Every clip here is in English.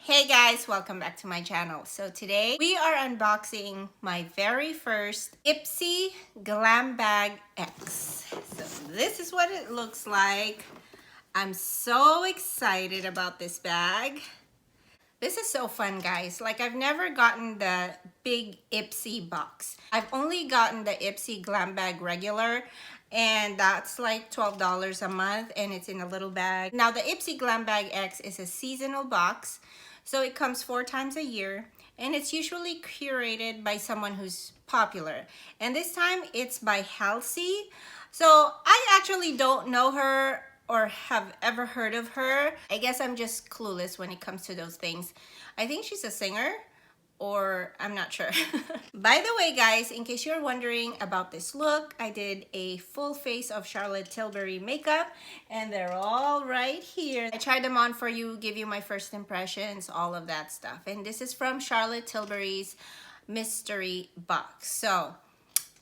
Hey guys, welcome back to my channel. So today we are unboxing my very first Ipsy Glambag X. So this is what it looks like. I'm so excited about this bag. This is so fun, guys. Like, I've never gotten the big Ipsy box. I've only gotten the Ipsy Glambag regular, and that's like $12 a month, and it's in a little bag. Now, the Ipsy Glambag X is a seasonal box, so it comes 4 times a year, and it's usually curated by someone who's popular. And this time, it's by Halsey. So I actually don't know her or have ever heard of her. I guess I'm just clueless when it comes to those things. I think she's a singer, or I'm not sure. By the way, guys, in case you're wondering about this look, I did a full face of Charlotte Tilbury makeup, and they're all right here. I tried them on for you, give you my first impressions, all of that stuff. And this is from Charlotte Tilbury's mystery box. So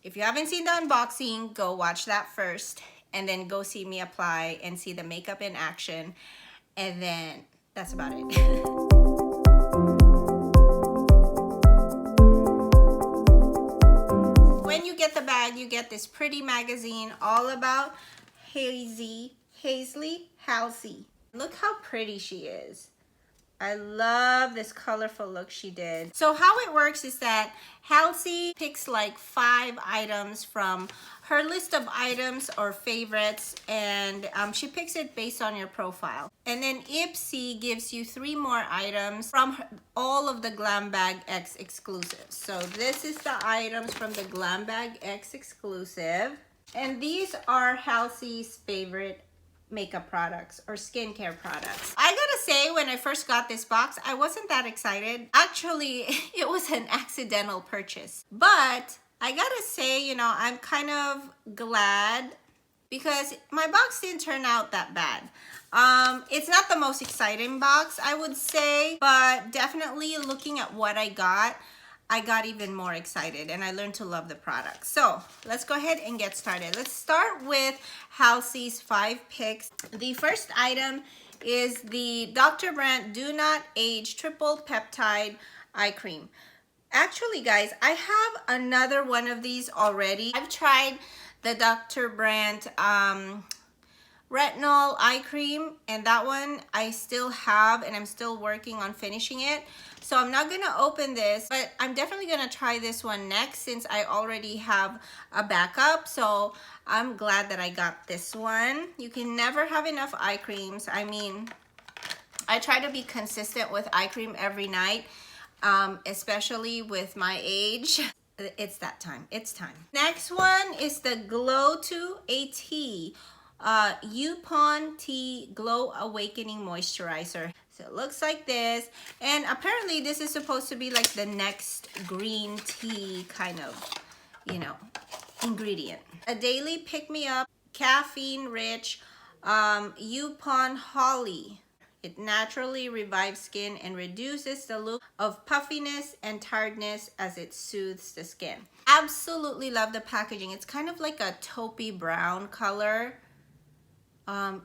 if you haven't seen the unboxing, go watch that first, and then go see me apply and see the makeup in action, and then that's about it. When you get the bag, you get this pretty magazine all about Halsey. Look how pretty she is. I love this colorful look she did. So how it works is that Halsey picks like 5 items from her list of items or favorites, and she picks it based on your profile. And then Ipsy gives you 3 more items from all of the Glambag X exclusives. So this is the items from the Glambag X exclusive. And these are Halsey's favorite makeup products or skincare products. I gotta say, when I first got this box, I wasn't that excited. Actually, it was an accidental purchase. But I gotta say, you know, I'm kind of glad because my box didn't turn out that bad. It's not the most exciting box, I would say, but definitely looking at what I got even more excited, and I learned to love the product. So let's go ahead and get started. Let's start with Halsey's 5 picks. The first item is the Dr. Brandt Do Not Age Triple Peptide Eye Cream. Actually, guys, I have another one of these already. I've tried the Dr. Brandt retinol eye cream, and that one I still have, and I'm still working on finishing it. So I'm not gonna open this, but I'm definitely gonna try this one next since I already have a backup. So I'm glad that I got this one. You can never have enough eye creams. I mean, I try to be consistent with eye cream every night, especially with my age. It's that time, it's time. Next one is the Glow to AT Yupon Tea Glow Awakening Moisturizer. So it looks like this, and apparently this is supposed to be like the next green tea kind of, you know, ingredient. A daily pick-me-up, caffeine-rich Yupon Holly. It naturally revives skin and reduces the look of puffiness and tiredness as it soothes the skin. Absolutely love the packaging. It's kind of like a taupey brown color.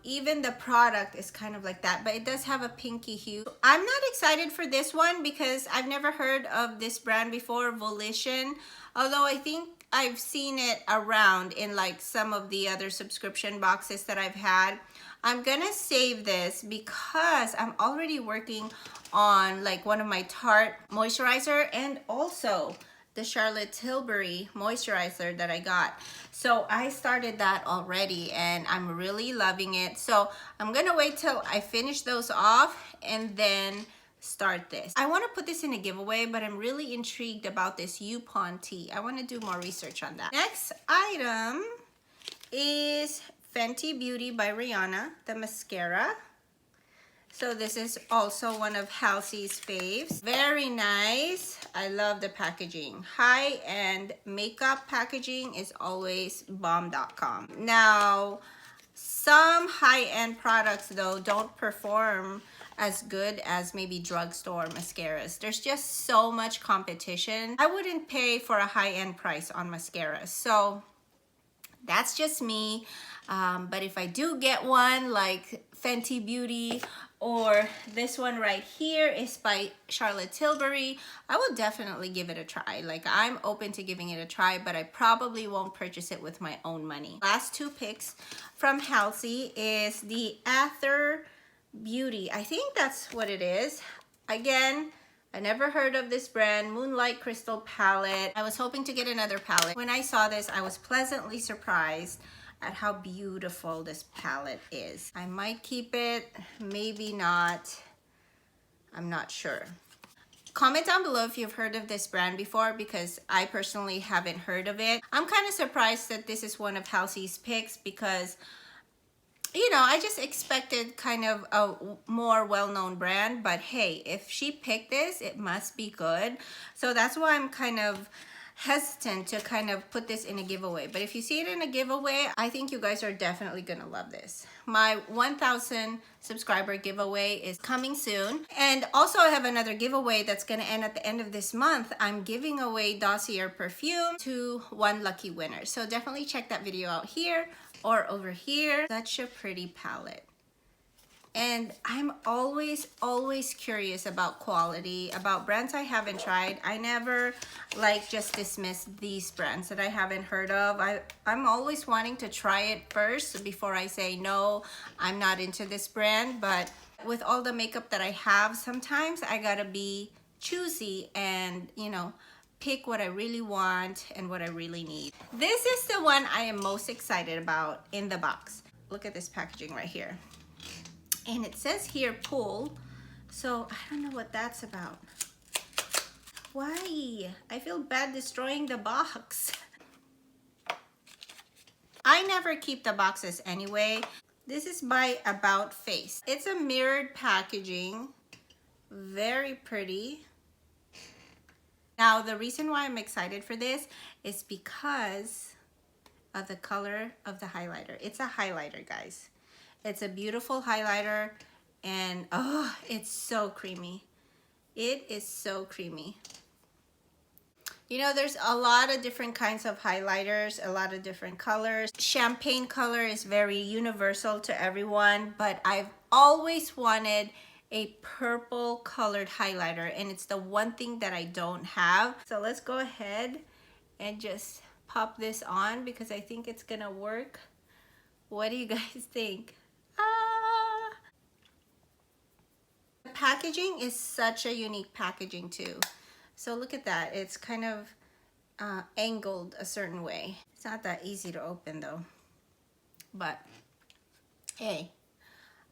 Even the product is kind of like that, but it does have a pinky hue. I'm not excited for this one because I've never heard of this brand before, Volition, although I think I've seen it around in like some of the other subscription boxes that I've had. I'm gonna save this because I'm already working on like one of my Tarte moisturizer and also the Charlotte Tilbury moisturizer that I got. So I started that already and I'm really loving it. So I'm gonna wait till I finish those off and then start this. I want to put this in a giveaway, but I'm really intrigued about this Yupon tea. I want to do more research on that. Next item is Fenty Beauty by Rihanna, the mascara. So this is also one of Halsey's faves. Very nice. I love the packaging. High-end makeup packaging is always bomb.com. Now, some high-end products though don't perform as good as maybe drugstore mascaras. There's just so much competition. I wouldn't pay for a high-end price on mascaras. So that's just me. But if I do get one like Fenty Beauty or this one right here is by Charlotte Tilbury. I will definitely give it a try. Like, I'm open to giving it a try, but I probably won't purchase it with my own money. Last two picks from Halsey is the Ather Beauty. I think that's what it is. Again, I never heard of this brand. Moonlight Crystal Palette. I was hoping to get another palette. When I saw this, I was pleasantly surprised at how beautiful this palette is. I might keep it, maybe not. I'm not sure. Comment down below if you've heard of this brand before, because I personally haven't heard of it. I'm kind of surprised that this is one of Halsey's picks because, you know, I just expected kind of a more well-known brand, but hey, if she picked this, it must be good. So that's why I'm kind of hesitant to kind of put this in a giveaway. But if you see it in a giveaway, I think you guys are definitely gonna love this. My 1,000 subscriber giveaway is coming soon. And also I have another giveaway that's gonna end at the end of this month. I'm giving away Dossier perfume to one lucky winner. So definitely check that video out here or over here. Such a pretty palette. And I'm always curious about quality, about brands I haven't tried. I never like just dismiss these brands that I haven't heard of. I'm always wanting to try it first before I say, no, I'm not into this brand. But with all the makeup that I have, sometimes I gotta be choosy and, you know, pick what I really want and what I really need. This is the one I am most excited about in the box. Look at this packaging right here. And it says here pull, so I don't know what that's about. Why? I feel bad destroying the box. I never keep the boxes anyway. This is by About Face. It's a mirrored packaging, very pretty. Now the reason why I'm excited for this is because of the color of the highlighter. It's a highlighter, guys. It's a beautiful highlighter, and oh, it's so creamy. It is so creamy. You know, there's a lot of different kinds of highlighters, a lot of different colors. Champagne color is very universal to everyone, but I've always wanted a purple colored highlighter, and it's the one thing that I don't have. So let's go ahead and just pop this on because I think it's gonna work. What do you guys think? The packaging is such a unique packaging too. So look at that. It's kind of angled a certain way. It's not that easy to open though. But hey,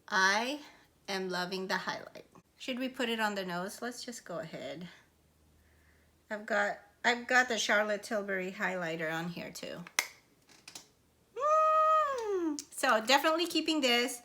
I am loving the highlight. Should we put it on the nose? Let's just go ahead. I've got the Charlotte Tilbury highlighter on here too. So definitely keeping this.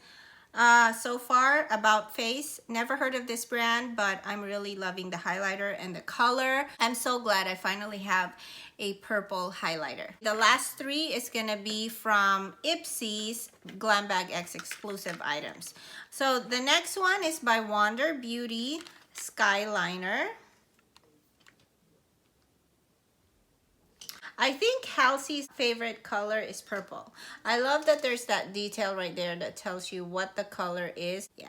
So far, About Face, never heard of this brand, but I'm really loving the highlighter and the color. I'm so glad I finally have a purple highlighter. The last three is gonna be from Ipsy's Glambag X exclusive items. So the next one is by Wander Beauty Skyliner. I think Halsey's favorite color is purple. I love that there's that detail right there that tells you what the color is. Yeah.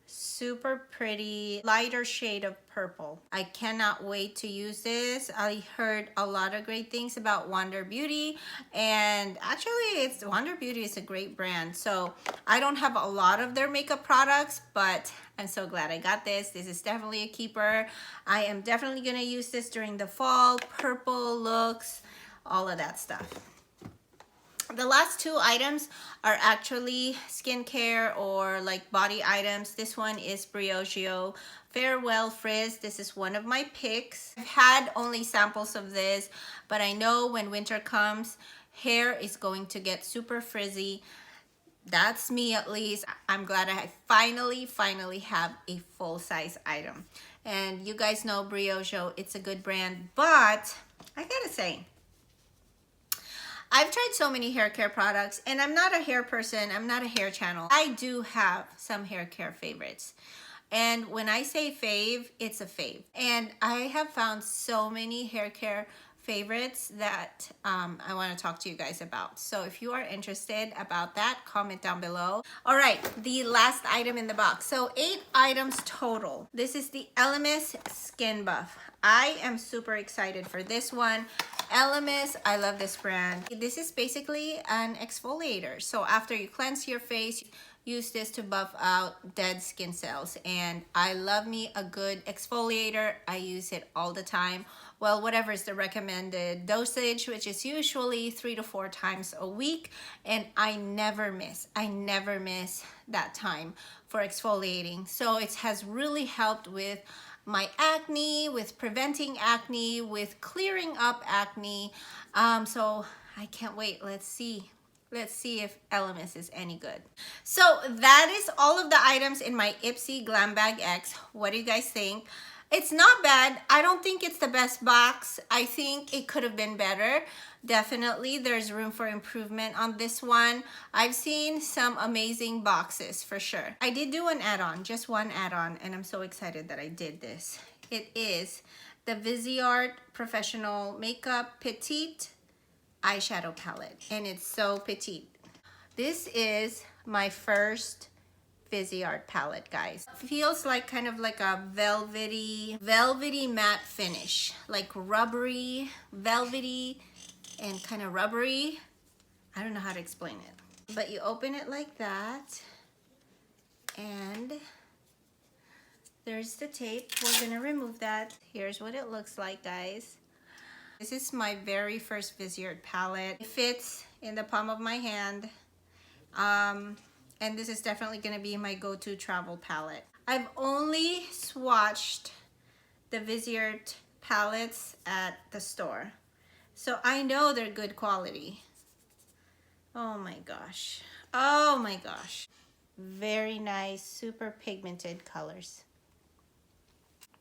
Super pretty, lighter shade of purple. I cannot wait to use this. I heard a lot of great things about Wander Beauty, and actually Wander Beauty is a great brand. So I don't have a lot of their makeup products, but I'm so glad I got this. This is definitely a keeper. I am definitely gonna use this during the fall. Purple looks, all of that stuff. The last two items are actually skincare or like body items. This one is Briogeo Farewell Frizz. This is one of my picks. I've had only samples of this, but I know when winter comes, hair is going to get super frizzy. That's me at least. I'm glad I finally have a full-size item. And you guys know Briogeo, it's a good brand, but I gotta say, I've tried so many hair care products, and I'm not a hair person, I'm not a hair channel. I do have some hair care favorites. And when I say fave, it's a fave. And I have found so many hair care favorites that I want to talk to you guys about. So if you are interested about that, comment down below. All right, the last item in the box. So 8 items total. This is the Lms Skin Buff. I am super excited for this one. Lms, I love this brand. This is basically an exfoliator. So after you cleanse your face, use this to buff out dead skin cells. And I love me a good exfoliator. I use it all the time. Well, whatever is the recommended dosage, which is usually 3 to 4 times a week. And I never miss that time for exfoliating. So it has really helped with my acne, with preventing acne, with clearing up acne. So I can't wait. Let's see if Lms is any good. So that is all of the items in my Ipsy Glambag X. What do you guys think? It's not bad. I don't think it's the best box. I think it could have been better. Definitely, there's room for improvement on this one. I've seen some amazing boxes for sure. I did do an add-on, just one add-on, and I'm so excited that I did this. It is the Viseart Professional Makeup Petite eyeshadow palette, and it's so petite. This is my first Viseart palette, guys. Feels like kind of like a velvety matte finish, like rubbery, velvety, and kind of rubbery. I don't know how to explain it, but you open it like that, and there's the tape. We're gonna remove that. Here's what it looks like, guys. This is my very first Viseart palette. It fits in the palm of my hand. And this is definitely gonna be my go-to travel palette. I've only swatched the Viseart palettes at the store, so I know they're good quality. Oh my gosh. Oh my gosh. Very nice, super pigmented colors.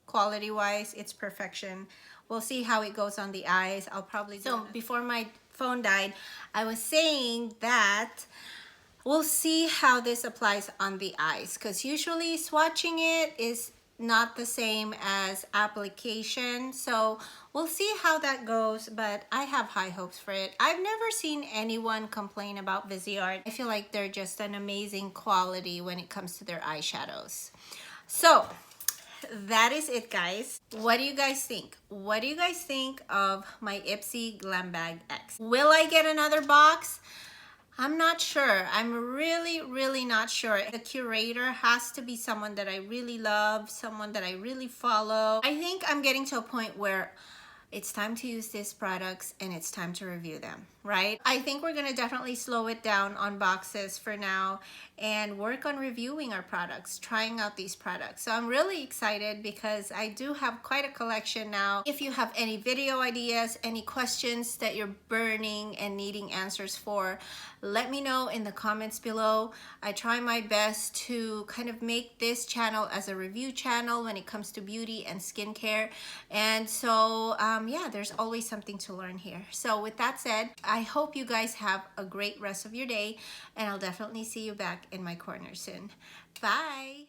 Quality-wise, it's perfection. We'll see how it goes on the eyes. I'll probably do it. Before my phone died, I was saying that we'll see how this applies on the eyes, because usually swatching it is not the same as application. So we'll see how that goes, but I have high hopes for it. I've never seen anyone complain about Viseart. I feel like they're just an amazing quality when it comes to their eyeshadows. So that is it, guys. What do you guys think? What do you guys think of my Ipsy Glambag X? Will I get another box? I'm not sure. I'm really not sure. The curator has to be someone that I really love, someone that I really follow. I think I'm getting to a point where it's time to use these products and it's time to review them, right? I think we're gonna definitely slow it down on boxes for now and work on reviewing our products, trying out these products. So I'm really excited because I do have quite a collection now. If you have any video ideas, any questions that you're burning and needing answers for, let me know in the comments below. I try my best to kind of make this channel as a review channel when it comes to beauty and skincare. And so, yeah, there's always something to learn here. So with that said, I hope you guys have a great rest of your day, and I'll definitely see you back in my corner soon. Bye.